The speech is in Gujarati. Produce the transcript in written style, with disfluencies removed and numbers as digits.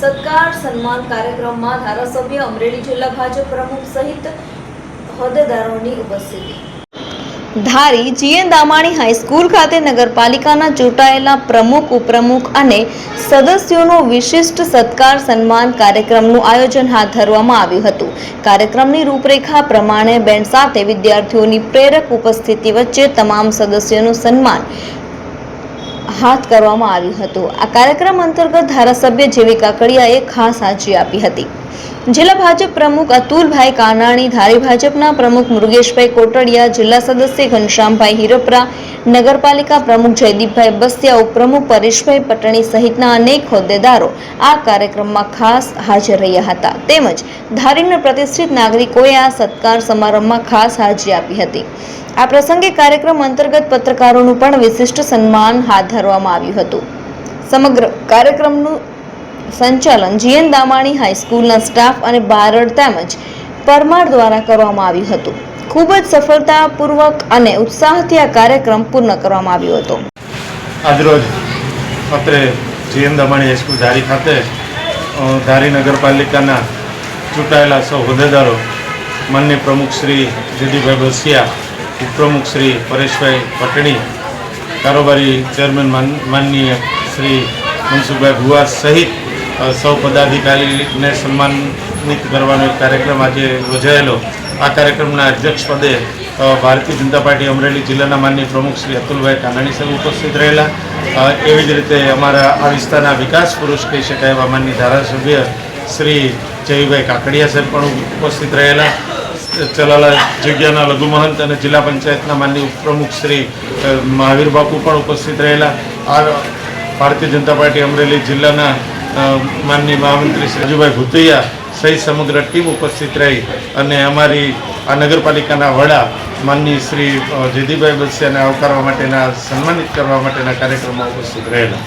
સત્કાર સન્માન કાર્યક્રમમાં ધારાસભ્ય અમરેલી જિલ્લા ભાજપ પ્રમુખ સહિત હોદ્દેદારોની ઉપસ્થિતિ। ધારી જીએન દામાણી હાઈસ્કૂલ ખાતે નગરપાલિકાના ચૂંટાયેલા પ્રમુખ ઉપપ્રમુખ અને સદસ્યોનો વિશિષ્ટ સત્કાર સન્માન કાર્યક્રમનું આયોજન હાથ ધરવામાં આવ્યું હતું। કાર્યક્રમની રૂપરેખા પ્રમાણે બેન્ડ સાથે વિદ્યાર્થીઓની પ્રેરક ઉપસ્થિતિ વચ્ચે તમામ સદસ્યોનું સન્માન હાથ કરવામાં આવ્યું હતું। આ કાર્યક્રમ અંતર્ગત ધારાસભ્ય જેવી કાકડિયાએ ખાસ હાજરી આપી હતી। જિલ્લા ભાજપ પ્રમુખ અતુલભાઈ કાનાણી, ધારી ભાજપના પ્રમુખ મુરુગેશભાઈ કોટડિયા, જિલ્લા સદસ્ય ઘનશ્યામભાઈ હિરપરા, નગરપાલિકા પ્રમુખ જયદીપભાઈ બસિયા, ઉપપ્રમુખ પરેશભાઈ પટણી સહિતના અનેક હોદ્દેદારો આ કાર્યક્રમમાં ખાસ હાજર રહ્યા હતા। તેમજ ધારીના પ્રતિષ્ઠિત નાગરિકોએ આ સત્કાર સમારંભમાં ખાસ હાજરી આપી હતી। આ પ્રસંગે કાર્યક્રમ અંતર્ગત પત્રકારોનું પણ વિશિષ્ટ સન્માન હાથ ધરવામાં આવ્યું હતું। સમગ્ર કાર્યક્રમનું સંચાલન જીએન દામાણી હાઈસ્કૂલના સ્ટાફ અને બારડ તેમજ પરમાર દ્વારા કરવામાં આવ્યું હતું। ખૂબ જ સફળતાપૂર્વક અને ઉત્સાહથી આ કાર્યક્રમ પૂર્ણ કરવામાં આવ્યો હતો। આજરોજ અત્રે જીએન દામાણી હાઈસ્કૂલ ધારી ખાતે ધારી નગરપાલિકાના ચૂંટાયેલા સૌ હોદ્દેદારો, માનનીય પ્રમુખ શ્રી જયદીપભાઈ બસિયા, ઉપપ્રમુખ શ્રી પરેશભાઈ પટણી, કારોબારી ચેરમેન માનનીય શ્રી મનસુખભાઈ ભુવા સહિત સૌ પદાધિકારીને સન્માનિત કરવાનો એક કાર્યક્રમ આજે યોજાયેલો। આ કાર્યક્રમના અધ્યક્ષપદે ભારતીય જનતા પાર્ટી અમરેલી જિલ્લાના માનનીય પ્રમુખ શ્રી અતુલભાઈ કાનાણી સાહેબ ઉપસ્થિત રહેલા। એવી જ રીતે અમારા આ વિસ્તારના વિકાસ પુરુષ કહી શકાય એવા માનનીય ધારાસભ્ય શ્રી જયભાઈ કાકડિયા સાહેબ પણ ઉપસ્થિત રહેલા। ચલાલા જગ્યાના લઘુ મહંત અને જિલ્લા પંચાયતના માનનીય ઉપપ્રમુખ શ્રી મહાવીર બાપુ પણ ઉપસ્થિત રહેલા। આ ભારતીય જનતા પાર્ટી અમરેલી જિલ્લાના માનનીય મહામંત્રી શ્રી રાજુભાઈ ભૂતૈયા સહિત સમગ્ર ટીમ ઉપસ્થિત રહી અને અમારી આ નગરપાલિકાના વડા માનનીય શ્રી જયદીપભાઈ બસિયાને આવકારવા માટેના, સન્માનિત કરવા માટેના કાર્યક્રમમાં ઉપસ્થિત રહેલા।